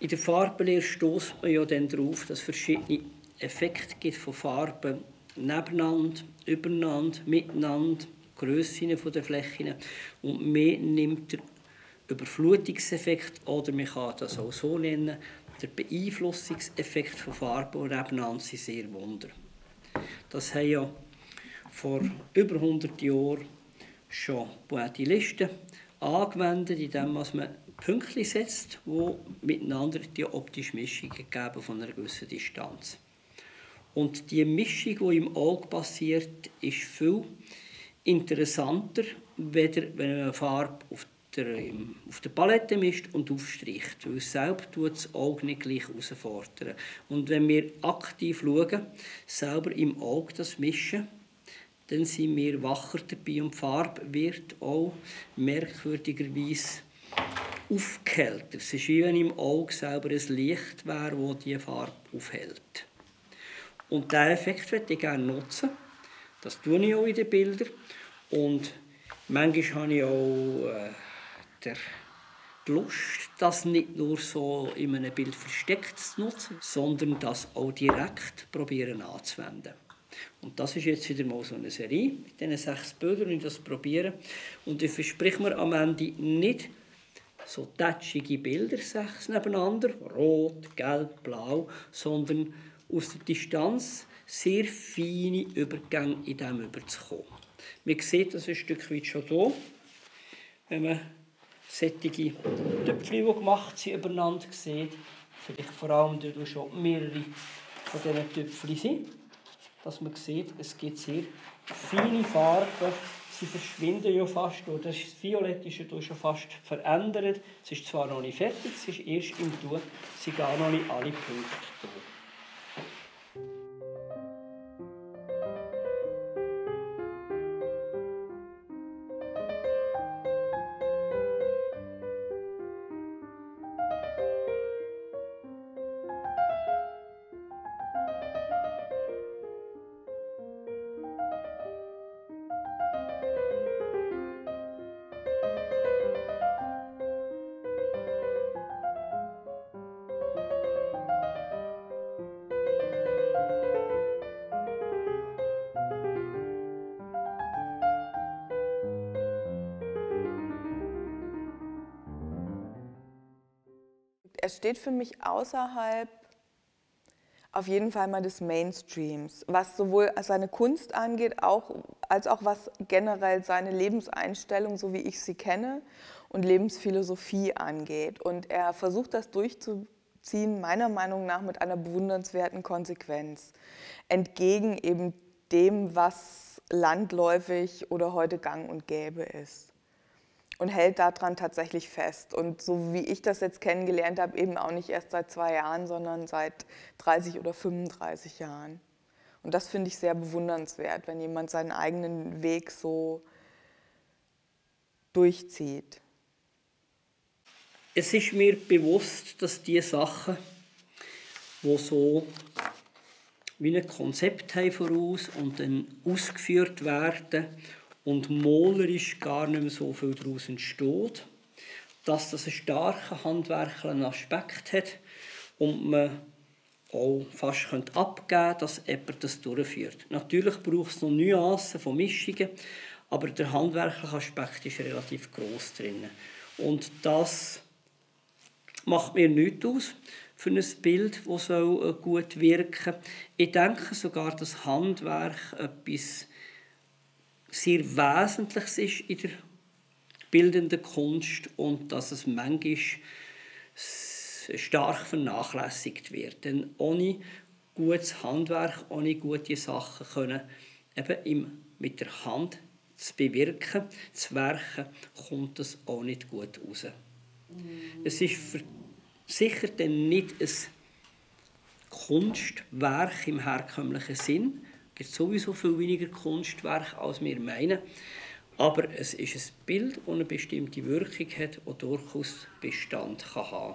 In der Farbenlehre stößt man ja dann darauf, dass es verschiedene Effekte gibt von Farben nebeneinander, übereinander, miteinander, Grössen der Flächen. Und man nimmt den Überflutungseffekt, oder man kann das auch so nennen, der Beeinflussungseffekt von Farben und nebeneinander sind sehr wunder. Das haben ja vor über 100 Jahren schon Pointillisten angewendet, indem man Pünktchen setzt, die miteinander die optische Mischung geben von einer gewissen Distanz. Und die Mischung, die im Auge passiert, ist viel interessanter, wenn man eine Farbe auf der Palette mischt und aufstreicht. Weil es selbst tut das Auge nicht gleich herausfordern. Und wenn wir aktiv schauen, selber im Auge das mischen, dann sind wir wacher dabei und die Farbe wird auch merkwürdigerweise aufgehellter. Es ist wie wenn im Auge selber ein Licht wäre, das diese Farbe aufhält. Und diesen Effekt möchte ich gerne nutzen. Das tue ich auch in den Bildern. Und manchmal habe ich auch die Lust, das nicht nur so in einem Bild versteckt zu nutzen, sondern das auch direkt probieren anzuwenden. Und das ist jetzt wieder mal so eine Serie mit diesen 6 Bildern, und das probieren. Und ich verspreche mir am Ende nicht so tätschige Bilder, 6 nebeneinander, rot, gelb, blau, sondern aus der Distanz sehr feine Übergänge in dem überzukommen. Man sieht das ein Stück weit schon hier, wenn man solche Töpfchen, die gemacht sind, übereinander sieht. Vielleicht vor allem, da schon mehrere von diesen Töpfchen sind. Dass man sieht, es gibt sehr feine Farben. Sie verschwinden ja fast. Das Violett ist ja schon fast verändert. Es ist zwar noch nicht fertig, es ist erst im Tun, es sind gar noch nicht alle Punkte da. Er steht für mich außerhalb auf jeden Fall mal des Mainstreams, was sowohl seine Kunst angeht, als auch was generell seine Lebenseinstellung, so wie ich sie kenne, und Lebensphilosophie angeht. Und er versucht das durchzuziehen, meiner Meinung nach, mit einer bewundernswerten Konsequenz, entgegen eben dem, was landläufig oder heute gang und gäbe ist. Und hält daran tatsächlich fest. Und so wie ich das jetzt kennengelernt habe, eben auch nicht erst seit 2 Jahren, sondern seit 30 oder 35 Jahren. Und das finde ich sehr bewundernswert, wenn jemand seinen eigenen Weg so durchzieht. Es ist mir bewusst, dass die Sachen, die so wie ein Konzept haben voraus und dann ausgeführt werden und malerisch gar nicht mehr so viel daraus entsteht, dass das einen starken handwerklichen Aspekt hat und man auch fast abgeben könnte, dass jemand das durchführt. Natürlich braucht es noch Nuancen von Mischungen, aber der handwerkliche Aspekt ist relativ gross drin. Und das macht mir nichts aus für ein Bild, das gut wirken soll. Ich denke sogar, dass Handwerk etwas sehr Wesentliches ist in der bildenden Kunst und dass es manchmal stark vernachlässigt wird. Denn ohne gutes Handwerk, ohne gute Sachen können eben mit der Hand zu bewirken, zu werken, kommt das auch nicht gut raus. Es ist sicher dann nicht ein Kunstwerk im herkömmlichen Sinn. Es gibt sowieso viel weniger Kunstwerke, als wir meinen. Aber es ist ein Bild, das eine bestimmte Wirkung hat und durchaus Bestand kann haben.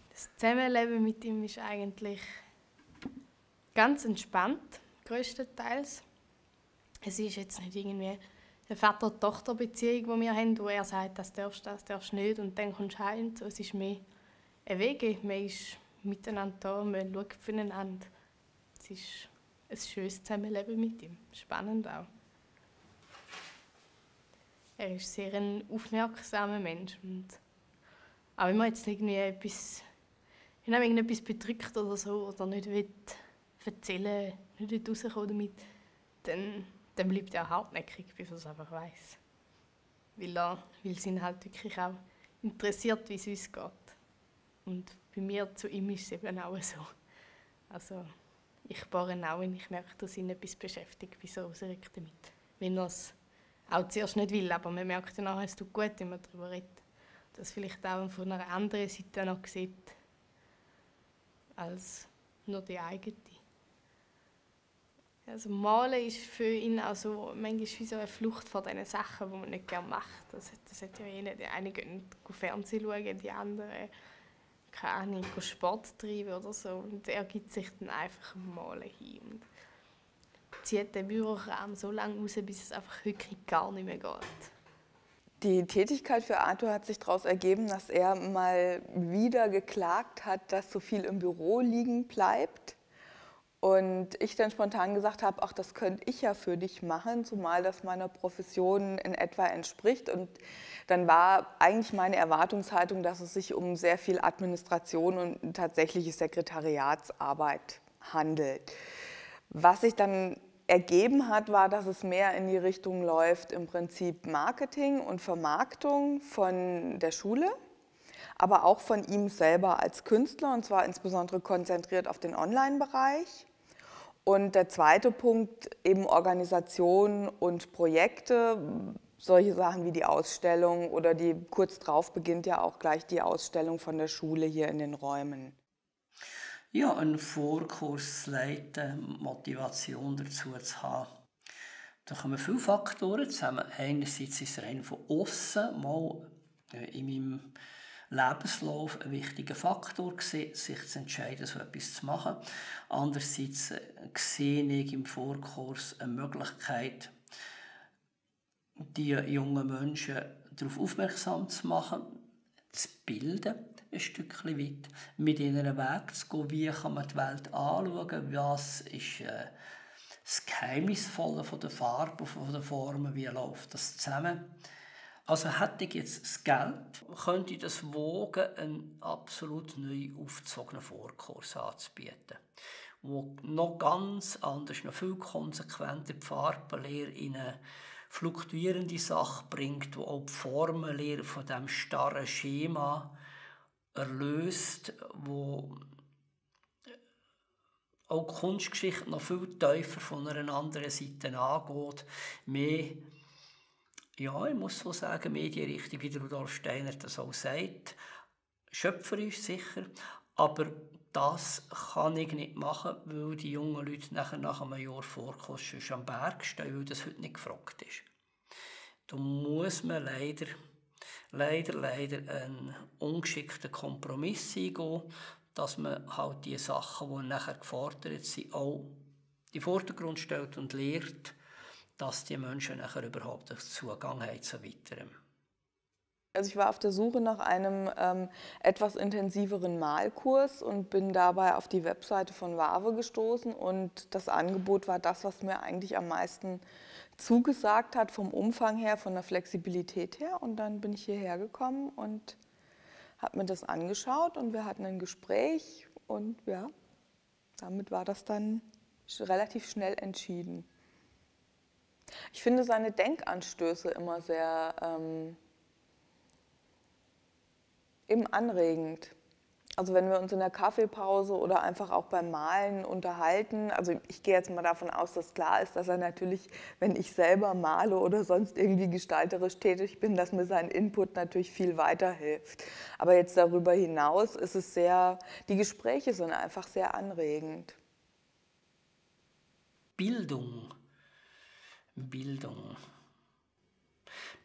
Das Zusammenleben mit ihm ist eigentlich ganz entspannt, größtenteils. Es ist jetzt nicht irgendwie eine Vater-Tochter-Beziehung, die wir haben, wo er sagt, das darfst du nicht und dann kommst du heim. So, es ist mehr ein Weg, man ist miteinander da, man schaut voneinander. Es ist ein schönes Zusammenleben mit ihm, spannend auch. Er ist sehr ein aufmerksamer Mensch und auch wenn man jetzt irgendwie etwas bedrückt oder so oder nicht will erzählen, nicht will rauskommen damit, dann bleibt er hartnäckig, bis er es einfach weiss. Weil es ihn halt wirklich auch interessiert, wie es uns geht. Und bei mir zu ihm ist es eben auch so. Also ich bohre ihn auch, wenn ich merke, dass ihn etwas beschäftigt, bis er rausrückt damit. Wenn er es auch zuerst nicht will, aber man merkt dann auch, es tut gut, wenn man darüber redet. Dass vielleicht auch von einer anderen Seite noch sieht, als nur die eigene. Also Malen ist für ihn auch so, manchmal wie so eine Flucht vor diesen Sachen, die man nicht gerne macht. Das hat ja jeder. Die einen gehen Fernsehen schauen, die anderen, keine Ahnung, Sport treiben oder so. Und er gibt sich dann einfach im Malen hin und zieht den Bürokram so lange raus, bis es einfach wirklich gar nicht mehr geht. Die Tätigkeit für Arthur hat sich daraus ergeben, dass er mal wieder geklagt hat, dass so viel im Büro liegen bleibt. Und ich dann spontan gesagt habe, ach, das könnte ich ja für dich machen, zumal das meiner Profession in etwa entspricht. Und dann war eigentlich meine Erwartungshaltung, dass es sich um sehr viel Administration und tatsächliche Sekretariatsarbeit handelt. Was sich dann ergeben hat, war, dass es mehr in die Richtung läuft, im Prinzip Marketing und Vermarktung von der Schule, aber auch von ihm selber als Künstler, und zwar insbesondere konzentriert auf den Online-Bereich. Und der zweite Punkt, eben Organisation und Projekte, solche Sachen wie die Ausstellung oder kurz drauf beginnt ja auch gleich die Ausstellung von der Schule hier in den Räumen. Ja, einen Vorkurs leiten, Motivation dazu zu haben. Da kommen viele Faktoren zusammen. Einerseits ist es rein von außen mal in meinem Lebenslauf ein wichtiger Faktor gewesen, sich zu entscheiden, so etwas zu machen. Andererseits sehe ich im Vorkurs eine Möglichkeit, die jungen Menschen darauf aufmerksam zu machen, zu bilden, ein Stückchen weit, mit ihnen einen Weg zu gehen, wie kann man die Welt anschauen, was ist das Geheimnisvolle von der Farbe, von den Formen, wie läuft das zusammen. Also hätte ich jetzt das Geld, könnte ich das wagen, einen absolut neu aufgezogenen Vorkurs anzubieten, wo noch ganz anders, noch viel konsequenter die Farbenlehre in eine fluktuierende Sache bringt, wo auch die Formenlehre von diesem starren Schema erlöst, wo auch die Kunstgeschichte noch viel tiefer von einer anderen Seite angeht, mehr, ja, ich muss so sagen, Medienrichtung, wie Rudolf Steiner das auch sagt, schöpferisch sicher, aber das kann ich nicht machen, weil die jungen Leute nach einem Jahr Vorkurs schon am Berg stehen, weil das heute nicht gefragt ist. Da muss man leider einen ungeschickten Kompromiss eingehen, dass man halt die Sachen, die nachher gefordert sind, auch in den Vordergrund stellt und lehrt, dass die Menschen nachher überhaupt einen Zugang haben zu weiterem. Also ich war auf der Suche nach einem etwas intensiveren Malkurs und bin dabei auf die Webseite von Wawe gestoßen und das Angebot war das, was mir eigentlich am meisten zugesagt hat, vom Umfang her, von der Flexibilität her. Und dann bin ich hierher gekommen und habe mir das angeschaut und wir hatten ein Gespräch und ja, damit war das dann relativ schnell entschieden. Ich finde seine Denkanstöße immer sehr eben anregend. Also wenn wir uns in der Kaffeepause oder einfach auch beim Malen unterhalten, also ich gehe jetzt mal davon aus, dass klar ist, dass er natürlich, wenn ich selber male oder sonst irgendwie gestalterisch tätig bin, dass mir sein Input natürlich viel weiterhilft. Aber jetzt darüber hinaus ist es die Gespräche sind einfach sehr anregend. Bildung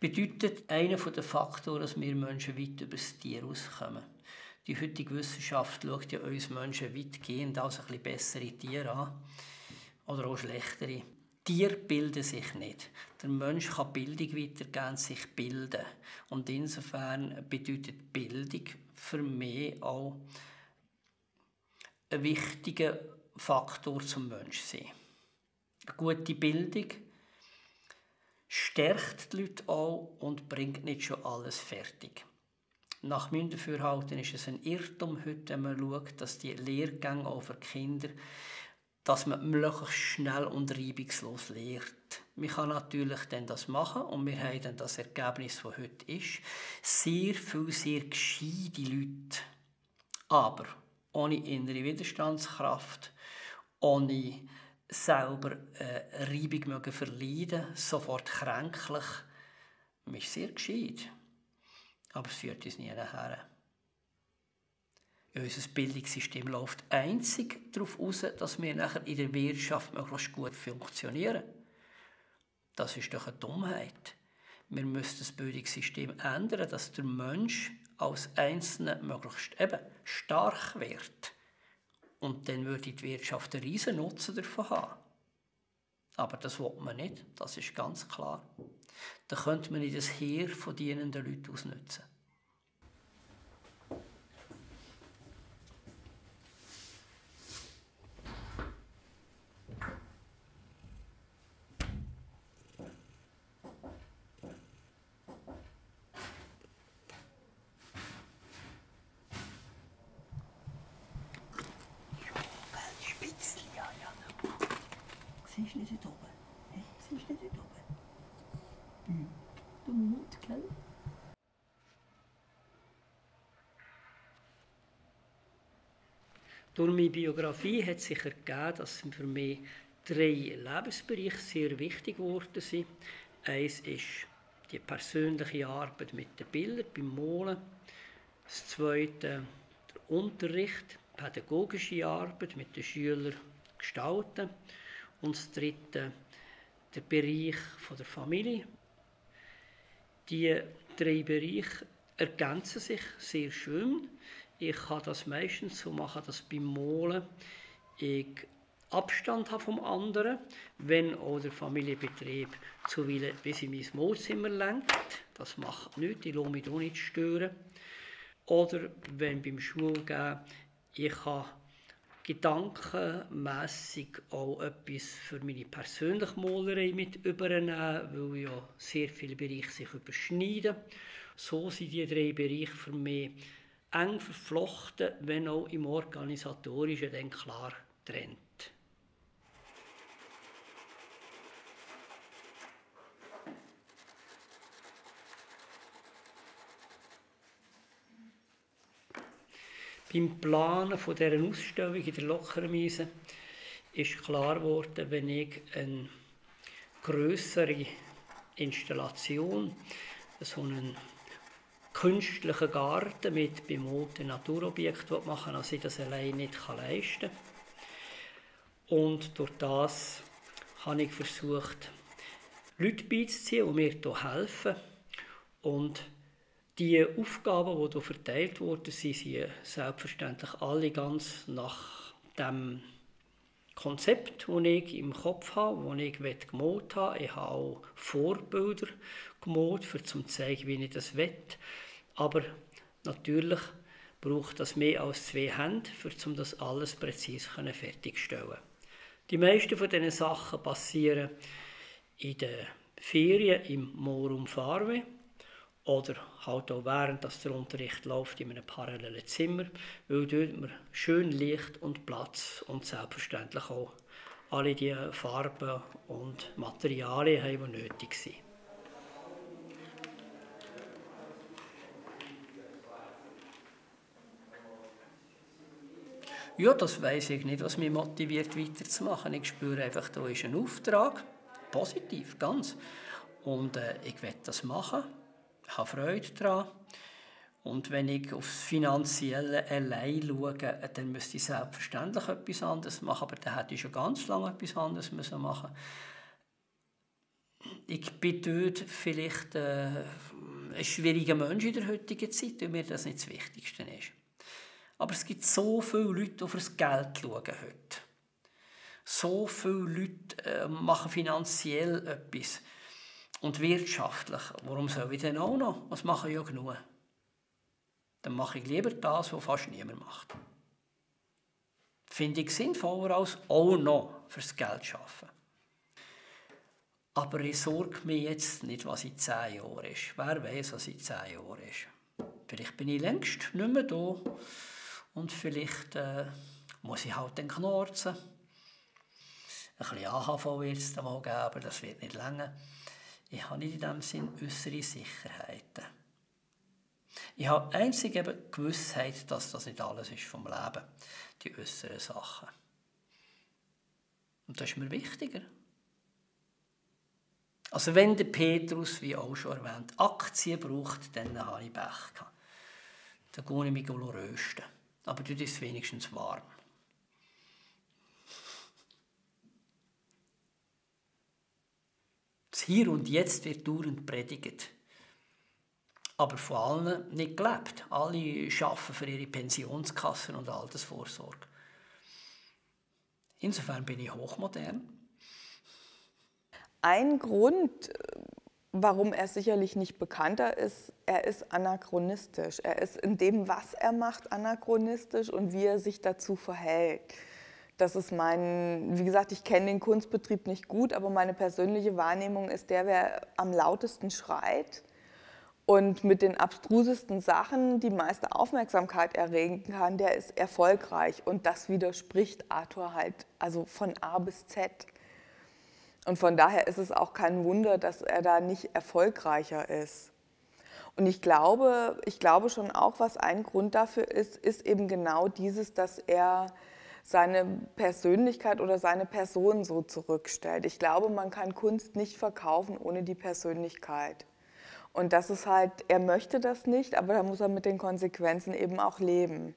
bedeutet einer der Faktoren, dass wir Menschen weit über das Tier rauskommen. Die heutige Wissenschaft schaut ja uns Menschen weitgehend als ein bisschen bessere Tiere an oder auch schlechtere. Tiere bilden sich nicht. Der Mensch kann Bildung weitergeben, sich bilden. Und insofern bedeutet Bildung für mich auch ein wichtiger Faktor zum Menschsein. Eine gute Bildung stärkt die Leute auch und bringt nicht schon alles fertig. Nach meinem Dafürhalten ist es ein Irrtum heute, wenn man schaut, dass die Lehrgänge auch für Kinder, dass man möglichst schnell und reibungslos lehrt. Man kann natürlich dann das machen und wir haben dann das Ergebnis, das heute ist. Sehr viele, sehr gescheite Leute, aber ohne innere Widerstandskraft, ohne selber Reibung verleiden, sofort kränklich. Man ist sehr gescheit, aber es führt uns nie nachher. Unser Bildungssystem läuft einzig darauf aus, dass wir nachher in der Wirtschaft möglichst gut funktionieren. Das ist doch eine Dummheit. Wir müssen das Bildungssystem ändern, dass der Mensch als Einzelner möglichst stark wird. Und dann würde die Wirtschaft einen riesen Nutzen davon haben. Aber das will man nicht, das ist ganz klar. Da könnte man nicht das Heer von dienenden Leuten ausnutzen. Siehst du nicht dort oben? Hey, siehst du nicht dort oben? Du Mut, gell? Durch meine Biografie hat sich ergeben, dass für mich 3 Lebensbereiche sehr wichtig geworden sind. Eins ist die persönliche Arbeit mit den Bildern beim Malen. Das Zweite der Unterricht, pädagogische Arbeit mit den Schülern gestalten. Und das Dritte der Bereich der Familie. Die 3 Bereiche ergänzen sich sehr schön. Ich kann das meistens so machen, dass beim Malen ich Abstand habe vom anderen, wenn auch der Familienbetrieb zuweilen bis in mein Wohnzimmer lenkt. Das macht nichts, ich lasse mich auch nicht stören. Oder wenn beim Schulgehen ich kann gedankenmässig auch etwas für meine persönliche Malerei mit übernehmen, weil ja sehr viele Bereiche sich überschneiden. So sind die 3 Bereiche für mich eng verflochten, wenn auch im Organisatorischen dann klar getrennt. Beim Planen von dieser Ausstellung in der Lochermiese ist klar geworden, wenn ich eine grössere Installation, so einen künstlichen Garten mit bemalten Naturobjekten machen will, als ich das allein nicht leisten kann. Und durch das habe ich versucht, Leute beizuziehen, die mir hier helfen. Und die Aufgaben, die hier verteilt wurden, sind selbstverständlich alle ganz nach dem Konzept, das ich im Kopf habe, das ich gemalt habe. Ich habe auch Vorbilder gemalt, um zu zeigen, wie ich das will. Aber natürlich braucht das mehr als 2 Hände, um das alles präzise fertigzustellen. Die meisten von diesen Sachen passieren in den Ferien im Morum Farve oder halt auch während der Unterricht läuft in einem parallelen Zimmer, weil dort wir schön Licht und Platz und selbstverständlich auch alle die Farben und Materialien haben, die nötig sind. Ja, das weiss ich nicht, was mich motiviert, weiterzumachen. Ich spüre einfach, da ist ein Auftrag, positiv, ganz. Und ich will das machen, habe Freude daran. Und wenn ich aufs Finanzielle allein schaue, dann müsste ich selbstverständlich etwas anderes machen, aber dann hätte ich schon ganz lange etwas anderes machen müssen. Ich bin dort vielleicht ein schwieriger Mensch in der heutigen Zeit, weil mir das nicht das Wichtigste ist. Aber es gibt so viele Leute, die auf das Geld schauen heute. So viele Leute machen finanziell etwas und wirtschaftlich. Warum soll ich denn auch noch? Was mache ich ja genug? Dann mache ich lieber das, was fast niemand macht. Finde ich sinnvoller als auch noch fürs Geld arbeiten. Aber ich sorge mich jetzt nicht, was in 10 Jahren ist. Wer weiß, was in 10 Jahren ist. Vielleicht bin ich längst nicht mehr da und vielleicht muss ich halt dann knorzen. Ein bisschen AHV wird es dann mal geben, aber das wird nicht länger. Ich habe nicht in diesem Sinn äußere Sicherheiten. Ich habe einzig eben die Gewissheit, dass das nicht alles ist vom Leben, die äußeren Sachen. Und das ist mir wichtiger. Also wenn der Petrus, wie auch schon erwähnt, Aktien braucht, dann habe ich Pech gehabt. Dann gehe ich mich rösten. Aber dort ist es wenigstens warm. Das Hier und Jetzt wird dauernd predigt. Aber von allen nicht gelebt. Alle arbeiten für ihre Pensionskassen und Altersvorsorge. Insofern bin ich hochmodern. Ein Grund, warum er sicherlich nicht bekannter ist, er ist anachronistisch. Er ist in dem, was er macht, anachronistisch und wie er sich dazu verhält. Das ist wie gesagt, ich kenne den Kunstbetrieb nicht gut, aber meine persönliche Wahrnehmung ist, wer am lautesten schreit und mit den abstrusesten Sachen die meiste Aufmerksamkeit erregen kann, der ist erfolgreich. Und das widerspricht Arthur halt, also von A bis Z. Und von daher ist es auch kein Wunder, dass er da nicht erfolgreicher ist. Und ich glaube schon auch, was ein Grund dafür ist eben genau dieses, dass er seine Persönlichkeit oder seine Person so zurückstellt. Ich glaube, man kann Kunst nicht verkaufen ohne die Persönlichkeit. Und das ist halt, er möchte das nicht, aber da muss er mit den Konsequenzen eben auch leben.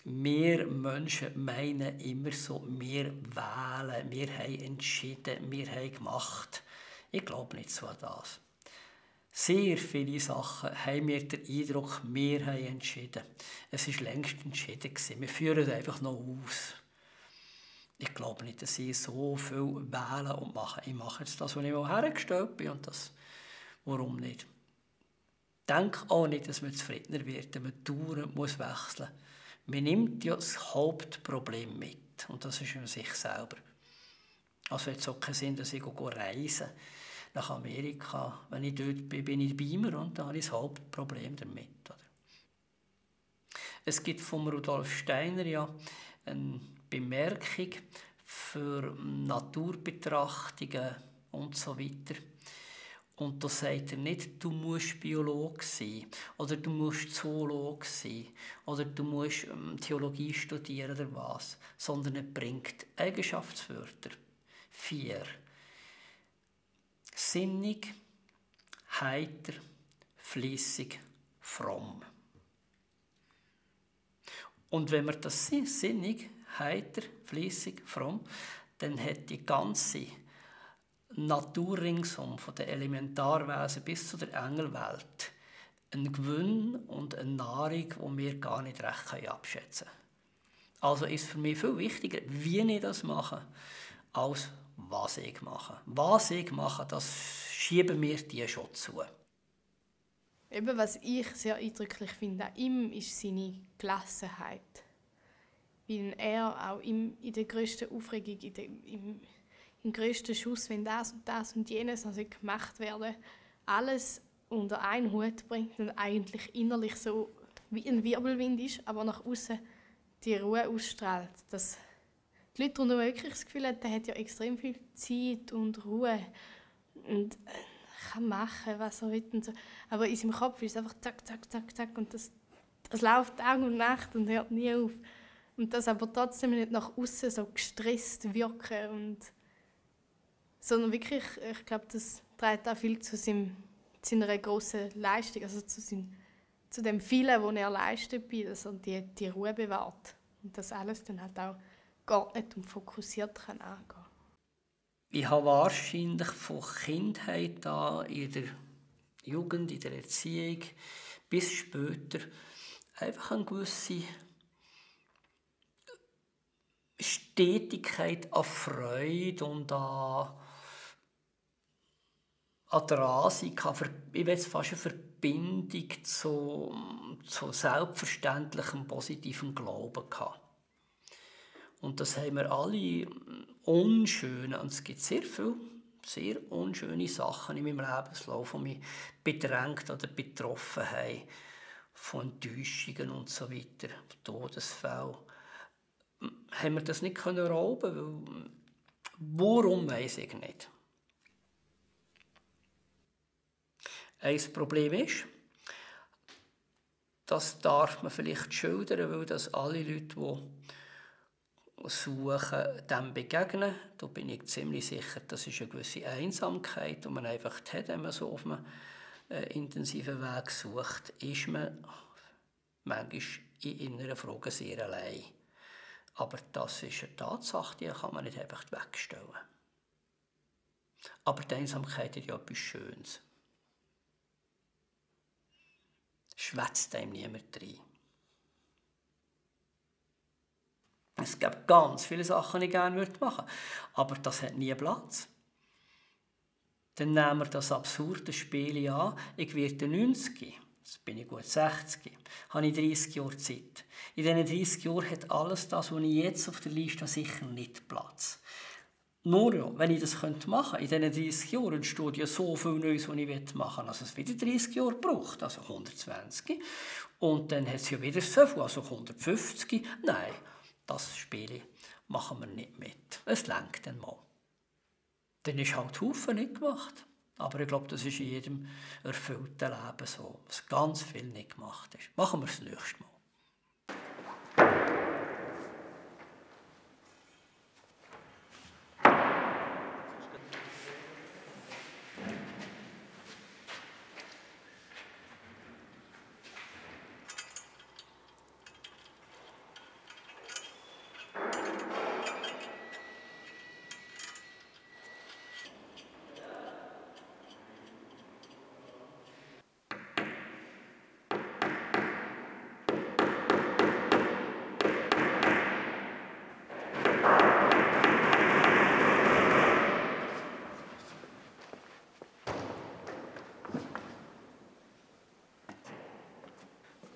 Wir Menschen meinen immer so, wir wählen, wir haben entschieden, wir haben gemacht. Ich glaube nicht so an das. Sehr viele Sachen haben wir den Eindruck, wir haben entschieden. Es war längst entschieden. Wir führen es einfach noch aus. Ich glaube nicht, dass sie so viel wählen und machen. Ich mache jetzt das, was ich hergestellt bin und das, warum nicht? Ich denke auch nicht, dass man zufriedener wird, wenn man dauernd wechseln muss. Man nimmt ja das Hauptproblem mit und das ist sich selber. Also jetzt auch keinen Sinn, dass ich reisen nach Amerika. Wenn ich dort bin, bin ich Beamer und dann habe ich das Hauptproblem damit. Oder? Es gibt von Rudolf Steiner ja eine Bemerkung für Naturbetrachtungen und so weiter. Und da sagt er nicht, du musst Biologe sein oder du musst Zoologe sein oder du musst Theologie studieren oder was, sondern er bringt Eigenschaftswörter. 4. Sinnig, heiter, fleissig, fromm. Und wenn wir das sind, sinnig, heiter, fleissig, fromm, dann hat die ganze Natur ringsum, von den Elementarwesen bis zu der Engelwelt, einen Gewinn und eine Nahrung, die wir gar nicht recht abschätzen können. Also ist für mich viel wichtiger, wie ich das mache, als was ich mache. Was ich mache, das schieben mir die schon zu. Eben, was ich sehr eindrücklich finde an ihm, ist seine Gelassenheit. Weil er auch in der grössten Aufregung, im grössten Schuss, wenn das und jenes also gemacht werden, alles unter einen Hut bringt und eigentlich innerlich so wie ein Wirbelwind ist, aber nach außen die Ruhe ausstrahlt. Dass die Leute rundherum wirklich das Gefühl haben, der hat ja extrem viel Zeit und Ruhe und kann machen, was er will und so. Aber in seinem Kopf ist es einfach zack, zack, zack, zack und das läuft Tag und Nacht und hört nie auf. Und das aber trotzdem nicht nach außen so gestresst wirken sondern wirklich, ich glaube, das trägt auch viel zu seiner grossen Leistung, also zu dem vielen, was er leistet, dass er die Ruhe bewahrt und das alles dann halt auch geordnet und fokussiert kann angehen. Ich habe wahrscheinlich von Kindheit an, in der Jugend, in der Erziehung, bis später einfach eine gewisse Stetigkeit an Freude und an der Ansehen, ich will fast eine Verbindung zu selbstverständlichem, positivem Glauben gehabt. Und das haben wir alle unschöne, und es gibt sehr viele sehr unschöne Sachen in meinem Lebenslauf, die mich bedrängt oder betroffen haben, von Enttäuschungen und so weiter, Todesfälle. Haben wir das nicht rauben können? Warum, weiss ich nicht. Ein Problem ist, das darf man vielleicht schildern, weil das alle Leute, die suchen, dem begegnen. Da bin ich ziemlich sicher, das ist eine gewisse Einsamkeit, die man einfach hat, wenn man so auf einem intensiven Weg sucht, ist man manchmal in inneren Fragen sehr allein. Aber das ist eine Tatsache, die kann man nicht einfach wegstellen. Aber die Einsamkeit ist ja etwas Schönes. Schwätzt einem niemand rein. Es gibt ganz viele Sachen, die ich gerne machen würde, aber das hat nie Platz. Dann nehmen wir das absurde Spiel an. Ich werde 90, jetzt bin ich gut 60, habe ich 30 Jahre Zeit. In diesen 30 Jahren hat alles das, was ich jetzt auf der Liste habe, sicher nicht Platz. Nur ja, wenn ich das machen könnte, in diesen 30 Jahren entsteht ja so viel Neues, was ich machen will, also es wieder 30 Jahre braucht, also 120. Und dann hat es ja wieder so viel, also 150. Nein, das Spiel machen wir nicht mit. Es reicht dann mal. Dann ist halt Haufen nicht gemacht. Aber ich glaube, das ist in jedem erfüllten Leben so, dass ganz viel nicht gemacht ist. Machen wir es das nächste Mal.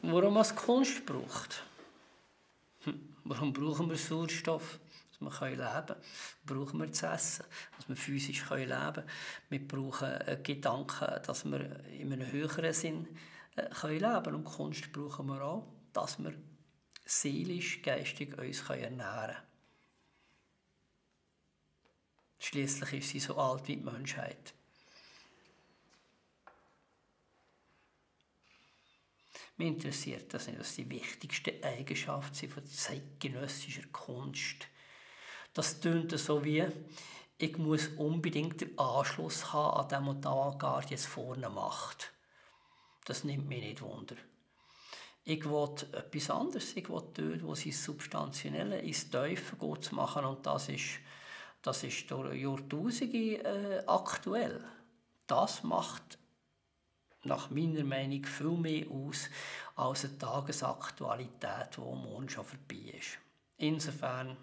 Warum man Kunst braucht? Warum brauchen wir Sauerstoff? Dass wir leben können. Brauchen wir zu essen, dass wir physisch leben können. Wir brauchen Gedanken, dass wir in einem höheren Sinn leben können. Und Kunst brauchen wir auch, dass wir seelisch, geistig uns ernähren können. Schliesslich ist sie so alt wie die Menschheit. Mich interessiert das nicht, was die wichtigsten Eigenschaften von zeitgenössischer Kunst. Das tönt so wie, ich muss unbedingt den Anschluss haben an dem, was die Avantgarde jetzt vorne macht. Das nimmt mich nicht wunder. Ich will etwas anderes. Ich will dort, wo sie das Substanzielle ins Tiefe gut zu machen. Und das ist durch Jahrtausende aktuell. Das macht nach meiner Meinung viel mehr aus als eine Tagesaktualität, die morgen schon vorbei ist. Insofern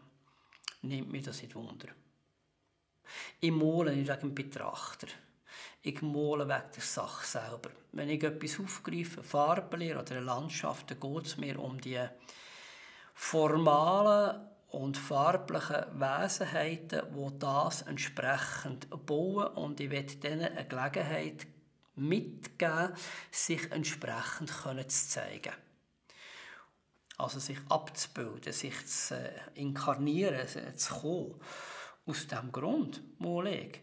nimmt mich das nicht wunder. Ich male nicht wegen dem Betrachter. Ich male wegen der Sache selber. Wenn ich etwas aufgreife, Farben oder eine Landschaft, dann geht es mir um die formalen und farblichen Wesenheiten, die das entsprechend bauen. Und ich will denen eine Gelegenheit mitgeben, sich entsprechend zu zeigen. Also sich abzubilden, sich zu inkarnieren, zu kommen. Aus diesem Grund male ich.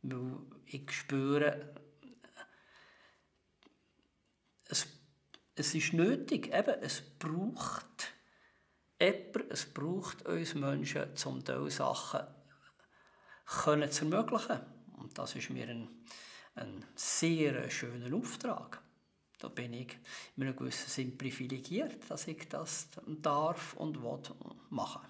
Weil ich spüre, es ist nötig, eben, es braucht uns Menschen, um diese Sachen zu ermöglichen. Und das ist mir ein sehr schöner Auftrag. Da bin ich in einem gewissen Sinn privilegiert, dass ich das darf und will machen.